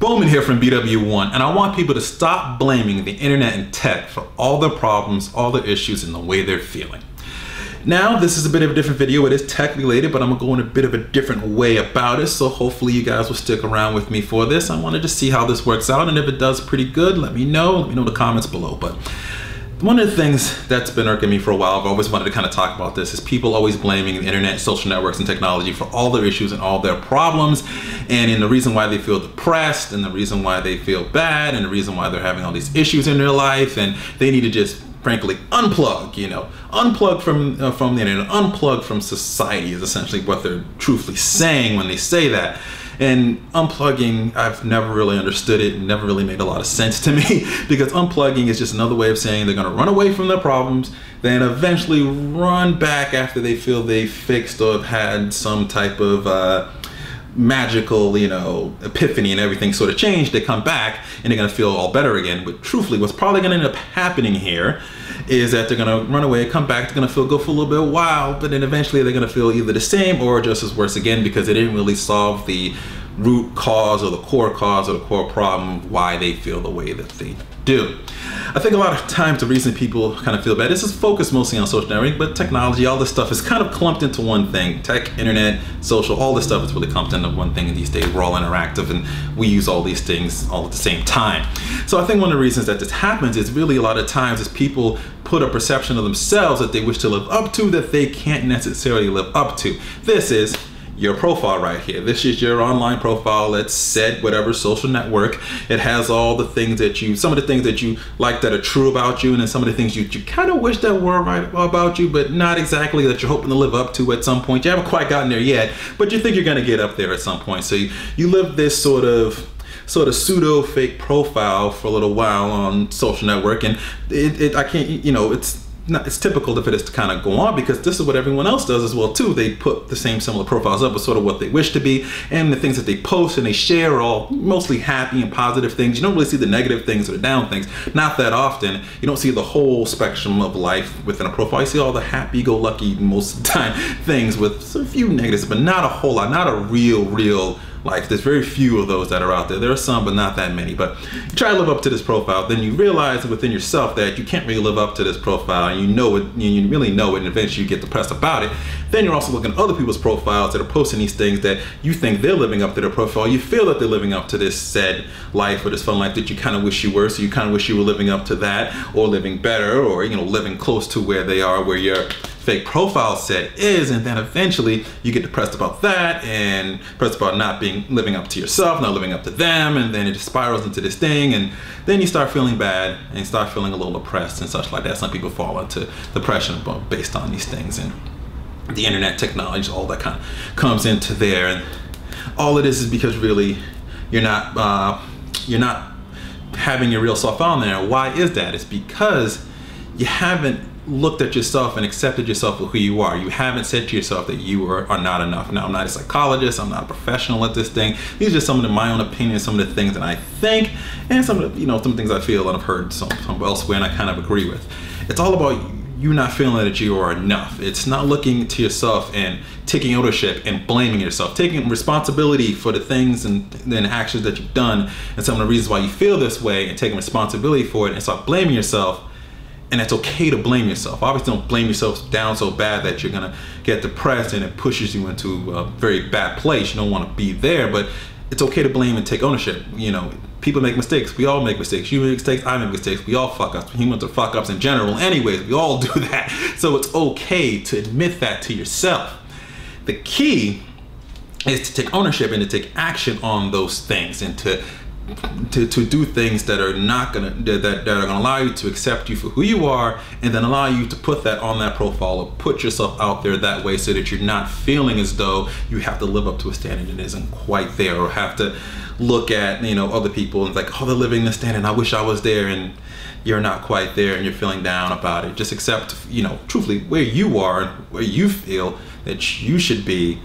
BWOne here from BWOne, and I want people to stop blaming the internet and tech for all their problems, all their issues, and the way they're feeling. Now, this is a bit of a different video. It is tech related, but I'm gonna go in a bit of a different way about it. So hopefully you guys will stick around with me for this. I wanted to see how this works out, and if it does pretty good, let me know. Let me know in the comments below. But one of the things that's been irking me for a while, I've always wanted to kind of talk about this, is people always blaming the internet, social networks, and technology for all their issues and all their problems. And the reason why they feel depressed, and the reason why they feel bad, and the reason why they're having all these issues in their life, and they need to just frankly unplug, unplug from the internet, unplug from society is essentially what they're truthfully saying when they say that. And unplugging, I've never really understood it, never really made a lot of sense to me, because unplugging is just another way of saying they're gonna run away from their problems, then eventually run back after they feel they fixed or have had some type of magical, epiphany and everything sort of changed. They come back and they're gonna feel all better again. But truthfully, what's probably gonna end up happening here is that they're gonna run away, come back, they're gonna go for a little bit of a while, but then eventually they're gonna feel either the same or just as worse again, because they didn't really solve the root cause or the core problem of why they feel the way that they do. I think a lot of times the reason people kind of feel bad, this is focused mostly on social networking, but technology, all this stuff is kind of clumped into one thing. Tech, internet, social, all this stuff is really clumped into one thing these days. We're all interactive and we use all these things all at the same time. So I think one of the reasons that this happens is really a lot of times is people put a perception of themselves that they wish to live up to that they can't necessarily live up to. This is your profile right here. This is your online profile. It's said whatever social network. It has all the things that some of the things that you like that are true about you, and then some of the things you kind of wish that were right about you, but not exactly that you're hoping to live up to at some point. You haven't quite gotten there yet, but you think you're gonna get up there at some point. So you live this sort of pseudo fake profile for a little while on social network, and it's typical for this to kind of go on, because this is what everyone else does as well too. They put the same similar profiles up with sort of what they wish to be, and the things that they post and they share are all mostly happy and positive things. You don't really see the negative things or the down things, not that often. You don't see the whole spectrum of life within a profile. You see all the happy-go-lucky most of the time things with a few negatives, but not a whole lot, not a real life. There's very few of those that are out there. There are some, but not that many. But you try to live up to this profile, then you realize within yourself that you can't really live up to this profile, and you know it, you really know it, and eventually you get depressed about it. Then you're also looking at other people's profiles that are posting these things that you think they're living up to their profile. You feel that they're living up to this said life or this fun life that you kind of wish you were, so you kind of wish you were living up to that, or living better, or living close to where they are, where your fake profile set is. And then eventually you get depressed about that, and depressed about not living up to yourself, not living up to them, and then it just spirals into this thing, and then you start feeling bad and you start feeling a little depressed and such like that. Some people fall into depression based on these things, and the internet, technology, all that kind of comes into there. And all it is because really you're not having your real self on there. Why is that? It's because you haven't looked at yourself and accepted yourself for who you are. You haven't said to yourself that you are not enough. Now, I'm not a psychologist, I'm not a professional at this thing. These are just some of my own opinions, some of the things that I think, and some of the, some things I feel and I've heard some elsewhere and I kind of agree with. It's all about you not feeling that you are enough. It's not looking to yourself and taking ownership and blaming yourself, taking responsibility for the things and then actions that you've done and some of the reasons why you feel this way, and taking responsibility for it and start blaming yourself. And it's okay to blame yourself. Obviously, don't blame yourself down so bad that you're gonna get depressed and it pushes you into a very bad place. You don't wanna be there, but it's okay to blame and take ownership. People make mistakes. We all make mistakes. You make mistakes, I make mistakes. We all fuck ups. Humans are fuck ups in general anyways. We all do that. So it's okay to admit that to yourself. The key is to take ownership and to take action on those things, and to do things that are not gonna that are gonna allow you to accept you for who you are, and then allow you to put that on that profile or put yourself out there that way, so that you're not feeling as though you have to live up to a standard that isn't quite there, or have to look at other people and like, oh, they're living this standard, I wish I was there, and you're not quite there and you're feeling down about it. Just accept truthfully where you are and where you feel that you should be,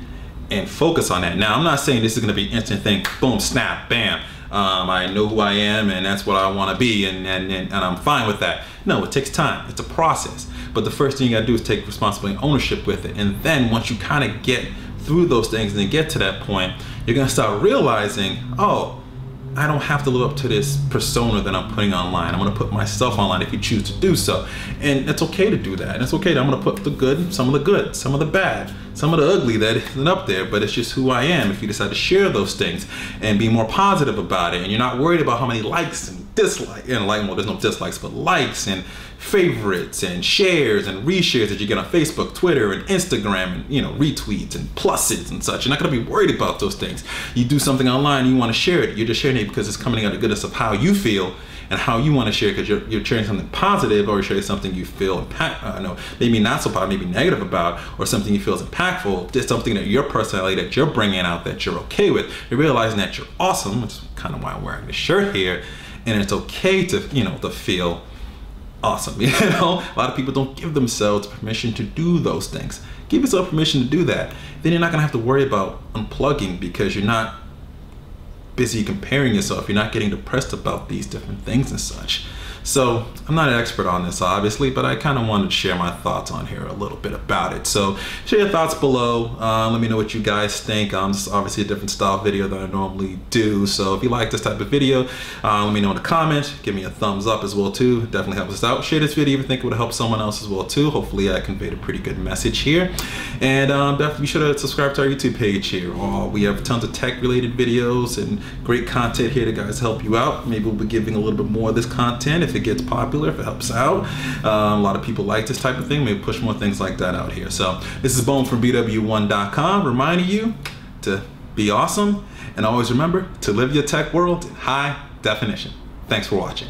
and focus on that. Now, I'm not saying this is gonna be an instant thing, boom, snap, bam. I know who I am and that's what I want to be, and I'm fine with that. No, it takes time. It's a process. But the first thing you gotta do is take responsibility and ownership with it. And then once you kind of get through those things and then get to that point, you're gonna start realizing, oh, I don't have to live up to this persona that I'm putting online. I'm gonna put myself online if you choose to do so. And it's okay to do that. And it's okay I'm gonna put the good, some of the good, some of the bad, some of the ugly that isn't up there, but it's just who I am. If you decide to share those things and be more positive about it, and you're not worried about how many likes and dislikes, and well, there's no dislikes, but likes and favorites and shares and reshares that you get on Facebook, Twitter, and Instagram, and retweets and pluses and such. You're not gonna be worried about those things. You do something online, you want to share it. You're just sharing it because it's coming out of the goodness of how you feel and how you want to share, because you're sharing something positive, or you're sharing something you feel maybe not so positive, maybe negative about, or something you feel is impactful. Just something that your personality that you're bringing out that you're okay with. You're realizing that you're awesome, which is kind of why I'm wearing this shirt here, and it's okay to to feel awesome. A lot of people don't give themselves permission to do those things. Give yourself permission to do that. Then you're not gonna have to worry about unplugging, because you're not busy comparing yourself. You're not getting depressed about these different things and such. So I'm not an expert on this, obviously, but I kind of wanted to share my thoughts on here a little bit about it. So share your thoughts below. Let me know what you guys think. This is obviously a different style video than I normally do. So if you like this type of video, let me know in the comments. Give me a thumbs up as well too. It definitely helps us out. Share this video if you think it would help someone else as well too. Hopefully I conveyed a pretty good message here. And definitely be sure to subscribe to our YouTube page here. We have tons of tech related videos and great content here to guys help you out. Maybe we'll be giving a little bit more of this content if it gets popular, if it helps out. A lot of people like this type of thing. Maybe push more things like that out here. So this is BWOne from BWOne.com, reminding you to be awesome, and always remember to live your tech world in high definition. Thanks for watching.